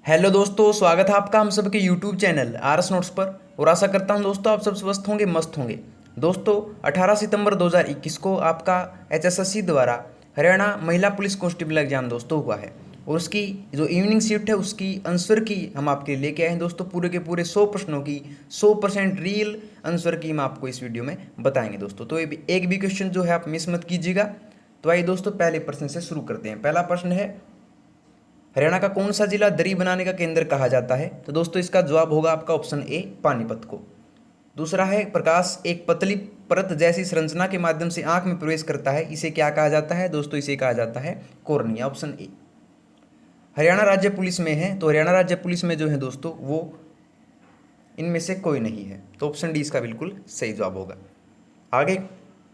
Hello दोस्तों, स्वागत है आपका हम सबके YouTube channel R S notes पर। और आशा करता हूं दोस्तों आप सब स्वस्थ होंगे, मस्त होंगे। दोस्तों 18 सितंबर 2021 को आपका एचएसएससी द्वारा हरियाणा महिला पुलिस कांस्टेबल एग्जाम दोस्तों हुआ है। और उसकी जो इवनिंग शिफ्ट है उसकी आंसर की हम आपके लिए लेके आए हैं दोस्तों, पूरे के पूरे 100 प्रश्नों की 100% रियल आंसर की हम आपको इस वीडियो में बताएंगे दोस्तों। तो एक भी क्वेश्चन जो है आप मिस मत कीजिएगा। तो आइए दोस्तों पहले प्रश्न से शुरू करते हैं। पहला प्रश्न है, हरियाणा का कौन सा जिला दरी बनाने का केंद्र कहा जाता है? तो दोस्तों इसका जवाब होगा आपका ऑप्शन ए, पानीपत को। दूसरा है, प्रकाश एक पतली परत जैसी संरचना के माध्यम से आंख में प्रवेश करता है, इसे क्या कहा जाता है? दोस्तों इसे कहा जाता है कॉर्निया, ऑप्शन ए। हरियाणा राज्य पुलिस में है, तो हरियाणा राज्य पुलिस में जो है दोस्तों वो इनमें से कोई नहीं है, तो ऑप्शन डी इसका बिल्कुल सही जवाब होगा। आगे,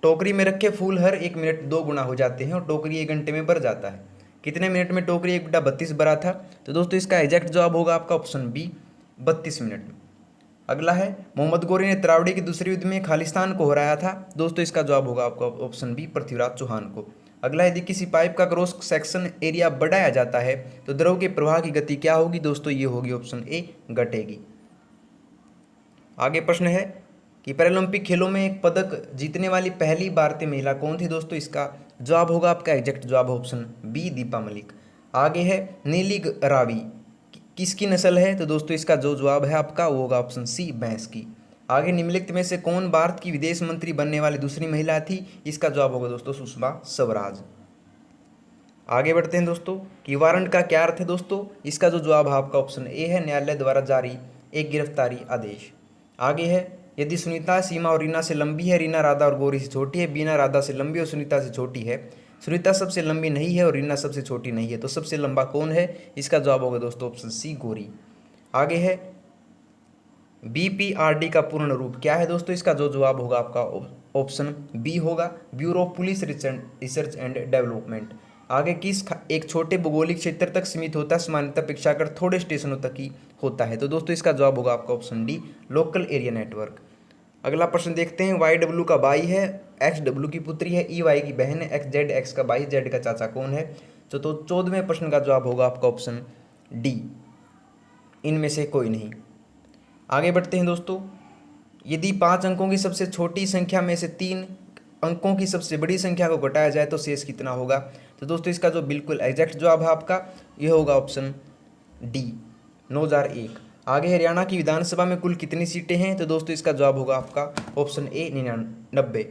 टोकरी में रखे फूल हर 1 मिनट 2 गुना हो जाते हैं और टोकरी 1 घंटे में भर जाता है। कितने मिनट में टोकरी 1/32 भरा था? तो दोस्तों इसका एग्जैक्ट जवाब होगा आपका ऑप्शन बी, 32 मिनट में। अगला है, मोहम्मद गौरी ने तरावड़ी के दूसरे युद्ध में खालिस्तान को हराया था। दोस्तों इसका जवाब होगा आपका ऑप्शन बी, पृथ्वीराज चौहान को। अगला, यदि किसी पाइप का क्रॉस सेक्शन एरिया बढ़ाया जाता है तो द्रव के प्रवाह की गति क्या होगी? दोस्तों ये होगी ऑप्शन ए, घटेगी। आगे प्रश्न है कि पैरालंपिक खेलों में एक पदक जीतने वाली पहली भारतीय महिला कौन थी? दोस्तों इसका जवाब होगा आपका एग्जैक्ट जवाब ऑप्शन बी, दीपा मलिक। आगे है, नीली रावी किसकी नस्ल है? तो दोस्तों इसका जो जवाब है आपका वो होगा ऑप्शन सी, भैंस की। आगे, निम्नलिखित में से कौन भारत की विदेश मंत्री बनने वाली दूसरी महिला थी? इसका जवाब होगा दोस्तों सुषमा स्वराज। आगे बढ़ते हैं दोस्तों कि वारंट का क्या अर्थ है? दोस्तों इसका जो जवाब है आपका ऑप्शन ए है, न्यायालय द्वारा जारी एक गिरफ्तारी आदेश। आगे है, यदि सुनीता सीमा और रीना से लंबी है, रीना राधा और गौरी से छोटी है, बीना राधा से लंबी और सुनीता से छोटी है, सुनीता सबसे लंबी नहीं है और रीना सबसे छोटी नहीं है, तो सबसे लंबा कौन है? इसका जवाब होगा दोस्तों ऑप्शन सी, गौरी। आगे है, बीपीआरडी का पूर्ण रूप क्या है? दोस्तों इसका जो जवाब होगा आपका ऑप्शन बी होगा, bureau of police research and development. आगे, किस एक छोटे भौगोलिक क्षेत्र तक सीमित होता है, सामान्यतः अपेक्षाकृत थोड़े स्टेशनों तक ही होता है? तो दोस्तों इसका जवाब होगा आपका option D, local area network. अगला प्रश्न देखते हैं, वाई डब्ल्यू का भाई है, एक्स डब्ल्यू की पुत्री है, ई वाई की बहन है, एक्स जेड एक्स का भाई, जेड का चाचा कौन है? तो 14वें प्रश्न का जवाब होगा आपका ऑप्शन डी, इनमें से कोई नहीं। आगे बढ़ते हैं दोस्तों, यदि 5 अंकों की सबसे छोटी संख्या में से 3 अंकों की सबसे बड़ी संख्या को घटाया जाए तो शेष कितना होगा? तो दोस्तों इसका जो बिल्कुल एग्जैक्ट जवाब है आपका ये होगा ऑप्शन डी, 9001। आगे, हरियाणा की विधानसभा में कुल कितनी सीटें हैं? तो दोस्तों इसका जवाब होगा आपका ऑप्शन ए, 99।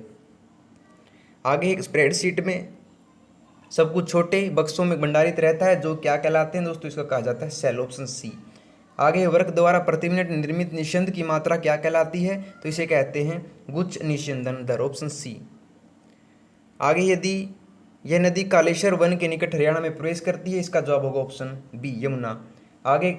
आगे, एक स्प्रेडशीट में सब कुछ छोटे बक्सों में भंडारित रहता है जो क्या कहलाते हैं? दोस्तों इसका कहा जाता है सेल, ऑप्शन सी। आगे, वर्क द्वारा प्रति मिनट निर्मित निस्यंद की मात्रा क्या कहलाती है? तो इसे कहते हैं गुच्छ निस्यंदन दर, ऑप्शन सी। आगे, यदि यह नदी कालेश्वर वन के निकट हरियाणा में प्रवेश करती है, इसका जवाब होगा ऑप्शन बी, यमुना। आगे,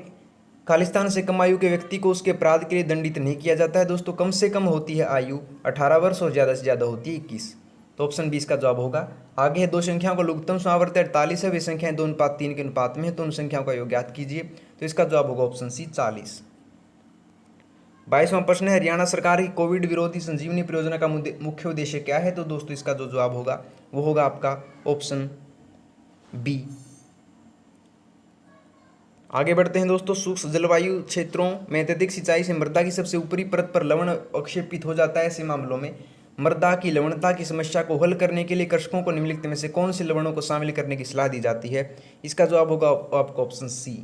खालिस्तान से कम आयु के व्यक्ति को उसके अपराध के लिए दंडित नहीं किया जाता है। दोस्तों कम से कम होती है आयु 18 वर्ष और ज़्यादा से ज़्यादा होती है 21, तो ऑप्शन बी इसका जवाब होगा। आगे है, दो संख्याओं का लघुत्तम समावर्त 48 है, वे संख्याएं 2:3 के अनुपात में है, तो उन संख्याओं का योग ज्ञात कीजिए। तो इसका जवाब होगा ऑप्शन सी, 40। 22वां प्रश्न है, हरियाणा सरकार की कोविड विरोधी संजीवनी परियोजना का मुख्य उद्देश्य क्या है? तो दोस्तों इसका जो जवाब होगा वो होगा आपका ऑप्शन बी। आगे बढ़ते हैं दोस्तों, शुष्क जलवायु क्षेत्रों में अत्यधिक सिंचाई से मृदा की सबसे ऊपरी परत पर लवण अवक्षेपित हो जाता है। ऐसे मामलों में मृदा की लवणता की समस्या को हल करने के लिए कृषकों को निम्नलिखित में से कौन से लवणों को शामिल करने की सलाह दी जाती है? इसका जवाब होगा आपका ऑप्शन सी।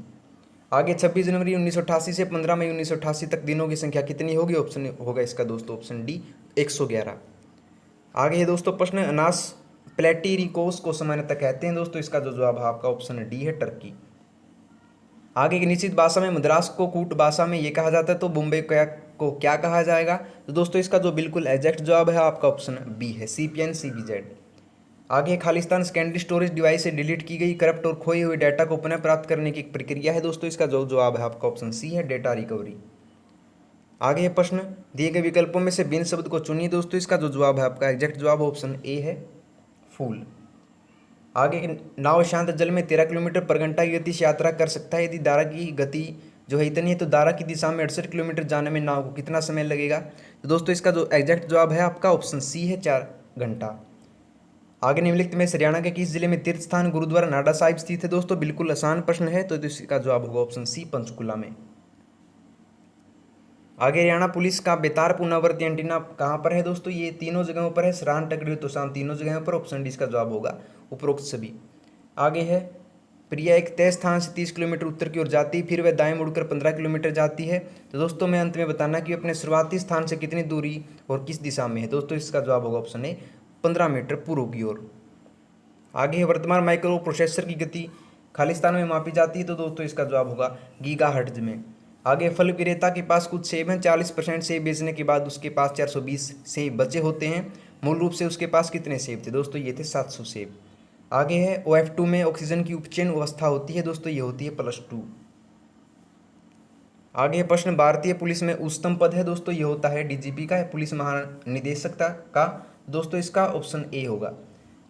आगे, 26 जनवरी 1988 से 15 मई 1988 तक दिनों की संख्या कितनी होगी? ऑप्शन होगा इसका दोस्तों ऑप्शन डी, 111। आगे ये दोस्तों प्रश्न, अनास प्लेटिरिकोस को सामान्यतः कहते हैं? दोस्तों इसका जो जवाब है आपका ऑप्शन डी है, टर्की। आगे, की निश्चित भाषा में मद्रास को कूट भाषा में ये कहा जाता है, तो मुंबई को क्या कहा जाएगा? तो दोस्तों इसका जो बिल्कुल एग्जैक्ट जवाब है आपका ऑप्शन बी है, CPN CBZ। आगे, खालिस्तान सेकेंडरी स्टोरेज डिवाइस से डिलीट की गई करप्ट और खोए हुए डाटा को पुनः प्राप्त करने की एक प्रक्रिया है। दोस्तों इसका जो जवाब है आपका ऑप्शन सी है, डेटा रिकवरी। आगे प्रश्न, दिए गए विकल्पों में से बिन शब्द को चुनिए। दोस्तों इसका जो जवाब है आपका एग्जैक्ट जवाब ऑप्शन ए है, फूल। आगे, नाव शांत जल में 13 किलोमीटर पर घंटा की गति से यात्रा कर सकता है। यदि धारा की गति जो है इतनी है तो धारा की दिशा में 68 किलोमीटर जाने में नाव को कितना समय लगेगा? तो दोस्तों इसका जो एग्जैक्ट जवाब है आपका ऑप्शन सी है, 4 घंटा। आगे निम्नलिखित में से हरियाणा के किस जिले में तीर्थ स्थान गुरुद्वारा नाडा साहिब स्थित है? दोस्तों बिल्कुल आसान प्रश्न है, तो इसका जवाब होगा ऑप्शन सी, पंचकुला में। आगे हरियाणा पुलिस का बेतार पुनरावर्ती एंटीना कहाँ पर है? दोस्तों ये तीनों जगहों पर है, सरान, टकरी, तोशाम, तीनों जगहों पर। ऑप्शन डी इसका जवाब होगा उपरोक्त सभी। आगे है प्रिया एक तय स्थान से 30 किलोमीटर उत्तर की ओर जाती है, फिर वह दाएं मुड़कर 15 किलोमीटर जाती है। तो दोस्तों मैं अंत में बताना कि अपने शुरुआती स्थान से कितनी दूरी और किस दिशा में है। दोस्तों इसका जवाब होगा ऑप्शन ए, 15 मीटर पूर्व की ओर। आगे है वर्तमान माइक्रो प्रोसेसर की गति खालिस्तान में मापी जाती है, तो दोस्तों इसका जवाब होगा गीगाहर्ट्ज में। आगे फल विक्रेता के पास कुछ सेब हैं, 40% सेब बेचने के बाद उसके पास 420 सेब बचे होते हैं। मूल रूप से उसके पास कितने सेब थे? दोस्तों ये थे 700 सेब। आगे है OF2 में ऑक्सीजन की उपचयन अवस्था होती है, दोस्तों ये होती है +2। आगे है प्रश्न भारतीय पुलिस में उच्चतम पद है, दोस्तों ये होता है DGP का, पुलिस महानिदेशक का। दोस्तों इसका ऑप्शन ए होगा।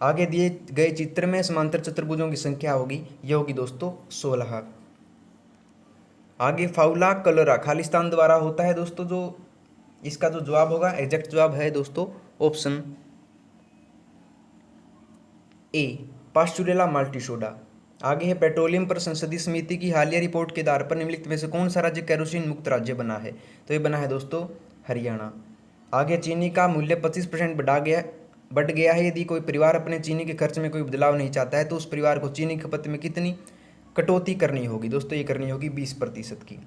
आगे दिए गए चित्र में समांतर चतुर्भुजों की संख्या होगी, यह होगी दोस्तों 16। आगे फाउला कलरा खालिस्तान द्वारा होता है, दोस्तों जो इसका जो जवाब होगा, एग्जैक्ट जवाब है दोस्तों ऑप्शन ए, पास्चुरेला माल्टीसोडा। आगे है पेट्रोलियम पर संसदीय समिति की हालिया रिपोर्ट के आधार पर निम्नलिखित में से कौन सा राज्य केरोसिन मुक्त राज्य बना है? तो ये बना है दोस्तों हरियाणा। आगे चीनी का मूल्य 25% बढ़ गया है। यदि कोई परिवार अपने चीनी के खर्च में कोई बदलाव नहीं चाहता है तो उस परिवार को चीनी खपत में कितनी कटौती करनी होगी? दोस्तों ये करनी होगी 20% की।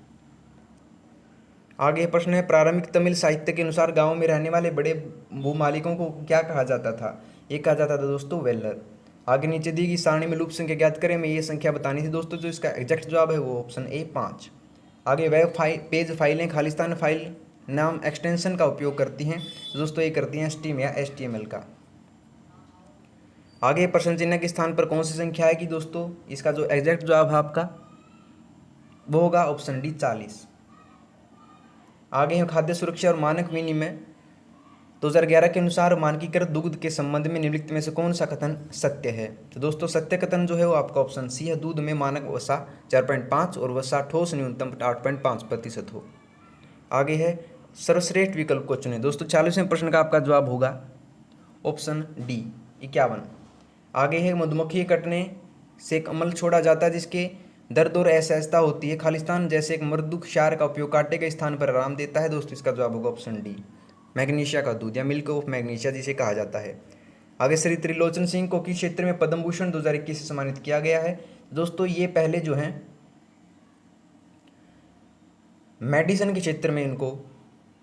आगे प्रश्न है प्रारंभिक तमिल साहित्य के अनुसार गाँव में रहने वाले बड़े भूमालिकों को क्या कहा जाता था? ये कहा जाता था दोस्तों वेलर। आगे नीचे दी गई सारणी में लूप संख्या ज्ञात करें, मैं ये संख्या बतानी थी दोस्तों, जो इसका एग्जैक्ट जवाब है वो ऑप्शन ए, 5। आगे वेब पेज फाइलें खालिस्तान फाइल नाम एक्सटेंशन का उपयोग करती हैं, दोस्तों ये करती हैं STEAM या HTML का। आगे प्रश्न चिन्ह के स्थान पर कौन सी संख्या है कि दोस्तों इसका जो एग्जैक्ट जवाब है आपका वो होगा ऑप्शन डी, 40। आगे है खाद्य सुरक्षा और मानक विनिमय 2011 के अनुसार मानकीकृत दुग्ध के संबंध में निम्नलिखित में से कौन सा कथन सत्य है? तो दोस्तों सत्य कथन जो है वो आपका ऑप्शन सी है, दूध में मानक वसा 4.5 और वसा ठोस न्यूनतम 8.5% हो। आगे है सर्वश्रेष्ठ विकल्प को चुनें। दोस्तों 40वें प्रश्न का आपका जवाब होगा ऑप्शन डी, 51। आगे है मधुमक्खी कटने से एक अमल छोड़ा जाता है जिसके दर्द और असहजता होती है, खालिस्तान जैसे एक मृदु क्षार का उपयोग काटे गए स्थान पर आराम देता है। दोस्तों इसका जवाब होगा ऑप्शन डी, मैग्नीशिया का दूध या मिल्क ऑफ मैग्नीशिया जिसे कहा जाता है। आगे श्री त्रिलोचन सिंह को किस क्षेत्र में पद्म भूषण 2021 से सम्मानित किया गया है? दोस्तों ये पहले जो हैं मेडिसिन के क्षेत्र में इनको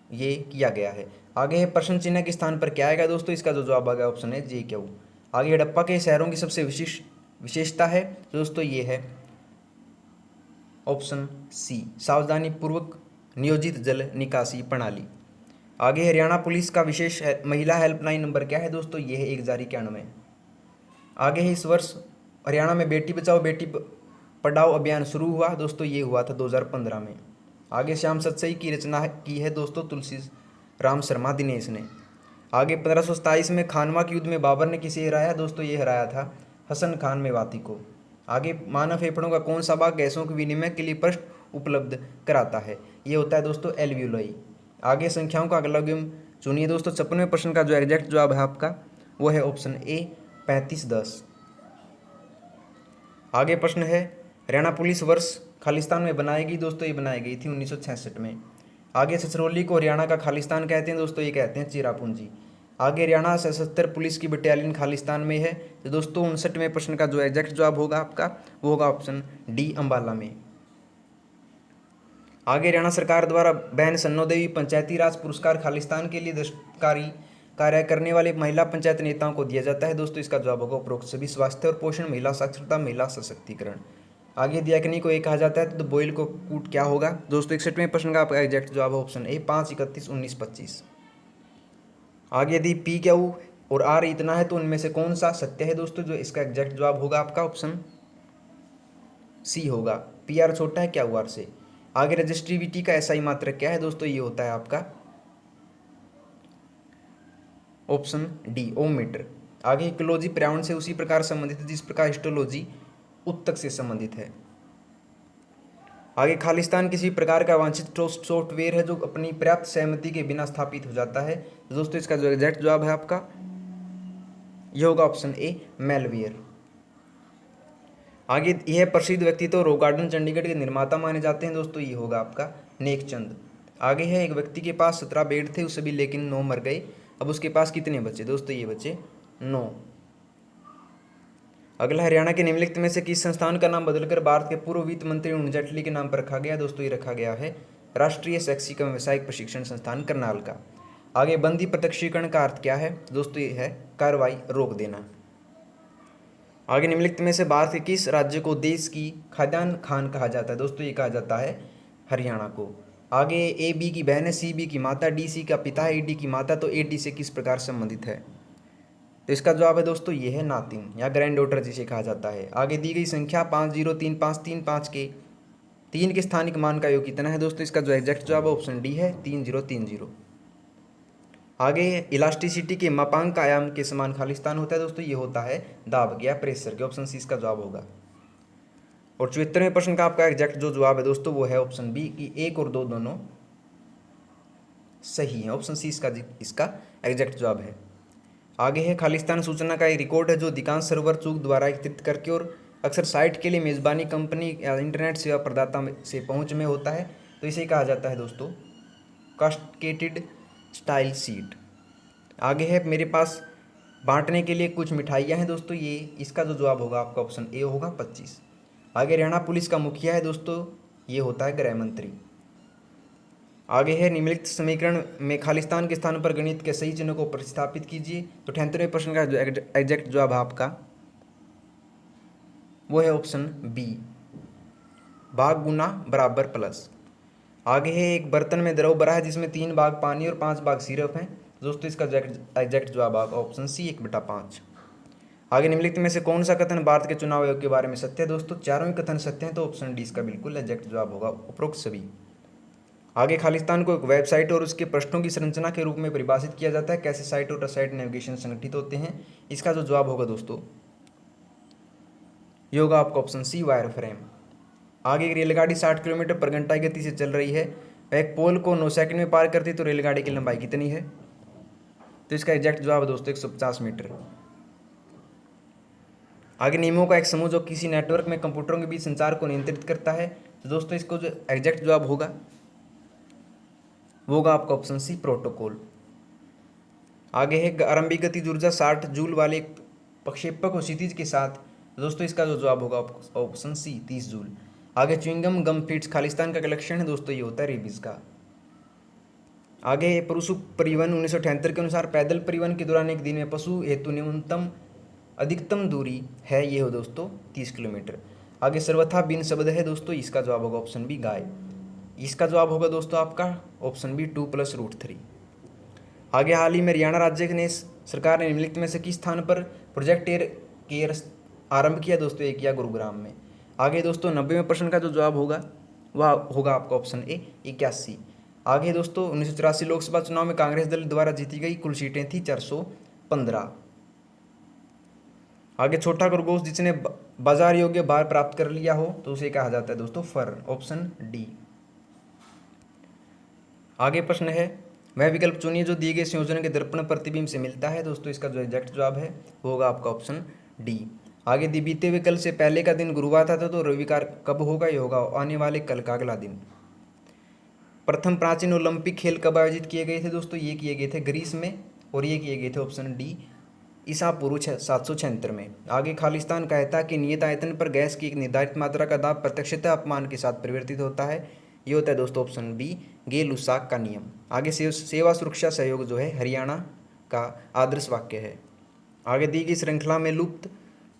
ये किया गया है। आगे है प्रश्न चिन्ह के स्थान पर क्या आएगा? दोस्तों इसका जो जवाब आएगा ऑप्शन है जे, क्यू। आगे हड़प्पा के शहरों की सबसे विशेषता है, दोस्तों ये है ऑप्शन सी, सावधानी पूर्वक नियोजित जल निकासी प्रणाली। आगे हरियाणा पुलिस का विशेष महिला हेल्पलाइन नंबर क्या है? दोस्तों ये है 1091। आगे है इस वर्ष हरियाणा में बेटी बचाओ बेटी पढ़ाओ अभियान शुरू हुआ, दोस्तों ये हुआ था 2015 में। आगे श्याम सतसई की रचना की है दोस्तों तुलसी राम शर्मा दिनेश ने। आगे 1527 में खानवा के युद्ध में बाबर ने किसे हराया? दोस्तों ये हराया था हसन खान मेवाती को। आगे मानव फेफड़ों का कौन सा भाग गैसों के विनिमय के लिए पृष्ठ उपलब्ध कराता है? ये होता है दोस्तों एल्वियोलाई। आगे संख्याओं का अगला गिम चुनिए। दोस्तों 56वें प्रश्न का जो एग्जैक्ट जवाब है आपका वो है ऑप्शन ए, 3510। आगे प्रश्न है हरियाणा पुलिस वर्ष खालिस्तान में बनाई गई? दोस्तों ये बनाई गई थी 1966 में। आगे छछरौली को हरियाणा का खालिस्तान कहते हैं, दोस्तों ये कहते हैं चिरापूंजी। आगे हरियाणा सशस्त्र पुलिस की बटालियन खालिस्तान में है, तो दोस्तों 59वें प्रश्न का जो एग्जैक्ट जवाब होगा आपका वो होगा ऑप्शन डी, अम्बाला में। आगे हरियाणा सरकार द्वारा बहन सन्नो देवी पंचायती राज पुरस्कार खालिस्तान के लिए दस्तकारी कार्य करने वाले महिला पंचायत नेताओं को दिया जाता है, दोस्तों इसका जवाब होगा उपरोक्त सभी। स्वास्थ्य और पोषण, महिला साक्षरता, महिला सशक्तिकरण। आगे दियाकनी को एक कहा जाता है तो बोइल को कूट क्या होगा? दोस्तों 61वें प्रश्न का आपका एग्जैक्ट जवाब ऑप्शन ए, 5, 31, 19, 25। आगे यदि पी क्यू और आर इतना है तो उनमें से कौन सा सत्य है? दोस्तों जो इसका एग्जैक्ट जवाब होगा आपका ऑप्शन सी होगा, पी आर छोटा है क्यू आर से। आगे रजिस्ट्रिविटी का एसआई मात्रक क्या है? दोस्तों ये होता है आपका ऑप्शन डी, ओम मीटर। आगे इकोलॉजी पर्यावरण से उसी प्रकार संबंधित है जिस प्रकार हिस्टोलॉजी उत्तक से संबंधित है। आगे खालिस्तान किसी प्रकार का वांछित सॉफ्टवेयर है जो अपनी पर्याप्त सहमति के बिना स्थापित हो जाता है, तो दोस्तों इसका जो एग्जैक्ट जवाब है आपका ये होगा ऑप्शन ए मेलवियर। आगे यह प्रसिद्ध व्यक्ति तो रॉक गार्डन चंडीगढ़ के निर्माता माने जाते हैं दोस्तों, ये होगा आपका नेकचंद। आगे है एक व्यक्ति के पास 17 बेड थे उसे भी, लेकिन 9 मर गए, अब उसके पास कितने बचे दोस्तों, ये बचे 9। अगला, हरियाणा के निम्नलिखित में से किस संस्थान का नाम बदलकर भारत के पूर्व वित्त मंत्री अरुण जेटली के नाम पर रखा गया दोस्तों, ये रखा गया है राष्ट्रीय शैक्षिक एवं व्यावसायिक प्रशिक्षण संस्थान करनाल का। आगे, बंदी प्रत्यक्षीकरण का अर्थ क्या है दोस्तों, ये है कार्रवाई रोक देना। आगे, निम्नलिखित में से भारत के किस राज्य को देश की खाद्यान्न खान कहा जाता है दोस्तों, ये कहा जाता है हरियाणा को। आगे, ए बी की बहन है, सी बी की माता, डी सी का पिता है, ए डी की माता, तो ए डी से किस प्रकार संबंधित है, तो इसका जवाब है दोस्तों ये है नातिन या ग्रैंड डॉटर जिसे कहा जाता है। आगे दी गई संख्या 503535 के 3 के स्थानिक मान का योग कितना है दोस्तों, इसका जो एग्जैक्ट जवाब है ऑप्शन डी है 3030। आगे, इलास्टिसिटी के मापांक का आयाम के समान खालिस्तान होता है दोस्तों, ये होता है दाब या प्रेशर के, ऑप्शन सी इसका जवाब होगा। और 74वें प्रश्न का आपका एग्जैक्ट जो जवाब है दोस्तों वो है ऑप्शन बी कि 1 और 2 दोनों सही है, ऑप्शन सी इसका एग्जैक्ट जवाब है। आगे है, खालिस्तान सूचना का एक रिकॉर्ड है जो अधिकांश सर्वर चूक द्वारा एकत्रित करके और अक्सर साइट के लिए मेज़बानी कंपनी या इंटरनेट सेवा प्रदाता से पहुंच में होता है, तो इसे कहा जाता है दोस्तों कास्केटेड स्टाइल सीट। आगे है, मेरे पास बांटने के लिए कुछ मिठाइयाँ हैं दोस्तों, ये इसका जो जवाब होगा आपका ऑप्शन ए होगा 25। आगे, हरियाणा पुलिस का मुखिया है दोस्तों, ये होता है गृह मंत्री। आगे है, निम्नलिखित समीकरण में खालिस्तान के स्थान पर गणित के सही चिन्ह को प्रतिस्थापित कीजिए, तो 78वें प्रश्न का जो एग्जैक्ट जवाब है आपका वो है ऑप्शन बी, भाग गुना बराबर प्लस। आगे है, एक बर्तन में द्रव भरा है जिसमें 3 भाग पानी और 5 भाग सिरप हैं दोस्तों, इसका एग्जैक्ट जवाब आपका ऑप्शन सी 1/5। आगे, निम्नलिखित में से कौन सा कथन भारत के चुनाव आयोग के बारे में सत्य है दोस्तों, चारों ही कथन सत्य हैं, तो ऑप्शन डी इसका बिल्कुल एग्जैक्ट जवाब होगा उपरोक्त सभी। आगे, खालिस्तान को एक वेबसाइट और उसके प्रश्नों की संरचना के रूप में परिभाषित किया जाता है, कैसे साइट और साइट नेविगेशन संगठित होते हैं, इसका जो जवाब होगा दोस्तों ये होगा आपका ऑप्शन सी वायर फ्रेम। आगे, एक रेलगाड़ी 60 किलोमीटर पर घंटा की गति से चल रही है, वह एक पोल को 9 सेकंड में पार करती है, तो रेलगाड़ी की लंबाई कितनी है, तो इसका एग्जैक्ट जवाब है दोस्तों 150 मीटर। आगे, नियमों का एक समूह जो किसी नेटवर्क में कंप्यूटरों के बीच संचार को नियंत्रित करता है, तो दोस्तों इसको जो एग्जैक्ट जवाब होगा वो होगा आपका ऑप्शन सी प्रोटोकॉल। आगे है, आरंभिक गतिज ऊर्जा 60 जूल वाले एक प्रक्षेपक और क्षितिज के साथ, दोस्तों इसका जो जवाब होगा ऑप्शन सी 30 जूल। आगे, च्युइंगम गम फिट्स खालिस्तान का कलेक्शन है दोस्तों, ये होता है रेबीज का। आगे, पशु परिवहन 1978 के अनुसार पैदल परिवहन के दौरान एक दिन में पशु हेतु न्यूनतम अधिकतम दूरी है, ये हो दोस्तों 30 किलोमीटर। आगे, सर्वथा भिन्न शब्द है दोस्तों, इसका जवाब होगा ऑप्शन बी गाय, इसका जवाब होगा दोस्तों आपका ऑप्शन बी 2+√3। आगे, हाल ही में हरियाणा राज्य ने सरकार ने निम्नलिखित में से किस स्थान पर प्रोजेक्ट एयर केयर आरंभ किया दोस्तों, एक किया गुरुग्राम में। आगे दोस्तों, 90वें प्रश्न का जो जवाब होगा वह होगा आपका ऑप्शन ए 81। आगे दोस्तों, 1984 लोकसभा चुनाव में कांग्रेस दल द्वारा जीती गई कुल सीटें थी 415। आगे, छोटा खरगोश जिसने बाजार योग्य भार प्राप्त कर लिया हो तो उसे कहा जाता है दोस्तों फर, ऑप्शन डी। आगे प्रश्न है, वह विकल्प चुनिए जो दिए गए संयोजन के दर्पण प्रतिबिंब से मिलता है, दोस्तों इसका जो एग्जैक्ट जवाब है वो होगा आपका ऑप्शन डी। आगे, बीते हुए कल से पहले का दिन गुरुवार था तो रविवार कब होगा, ये होगा आने वाले कल का अगला दिन। प्रथम प्राचीन ओलंपिक खेल कब आयोजित किए गए थे दोस्तों, ये किए गए थे ग्रीस में, और ये किए गए थे ऑप्शन डी ईसा पूर्व 776 में। आगे, खालिस्तान कहता है कि नियत आयतन पर गैस की एक निर्धारित मात्रा का दाब प्रत्यक्षता अपमान के साथ परिवर्तित होता है, ये होता है दोस्तों ऑप्शन बी गे-लुसाक का नियम। आगे, सेवा सुरक्षा सहयोग जो है हरियाणा का आदर्श वाक्य है। आगे, दी गई श्रृंखला में लुप्त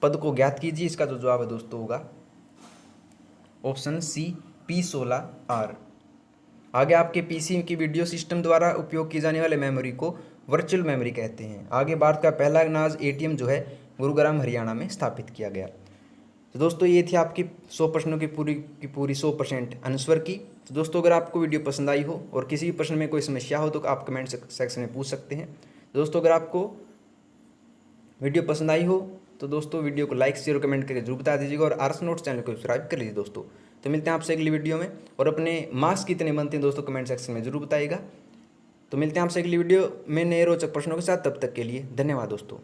पद को ज्ञात कीजिए, इसका जो जवाब है दोस्तों होगा ऑप्शन सी P16R। आगे, आपके पीसी की वीडियो सिस्टम द्वारा उपयोग की जाने वाले मेमोरी को वर्चुअल मेमोरी कहते हैं। आगे, भारत का पहला अनाज ATM जो है गुरुग्राम हरियाणा में स्थापित किया गया। तो दोस्तों ये थी आपकी 100 प्रश्नों की पूरी 100% आंसर की। तो दोस्तों अगर आपको वीडियो पसंद आई हो और किसी भी प्रश्न में कोई समस्या हो तो आप कमेंट सेक्शन में पूछ सकते हैं। दोस्तों अगर आपको वीडियो पसंद आई हो तो दोस्तों वीडियो को लाइक शेयर कमेंट करके जरूर बता दीजिएगा और आरएस नोट्स चैनल को सब्सक्राइब कर लीजिए दोस्तों। तो मिलते हैं आपसे अगली वीडियो में, और अपने मार्क्स कितने बनते हैं दोस्तों कमेंट सेक्शन में जरूर बताइएगा। तो मिलते हैं आपसे अगली वीडियो में नए रोचक प्रश्नों के साथ, तब तक के लिए धन्यवाद दोस्तों।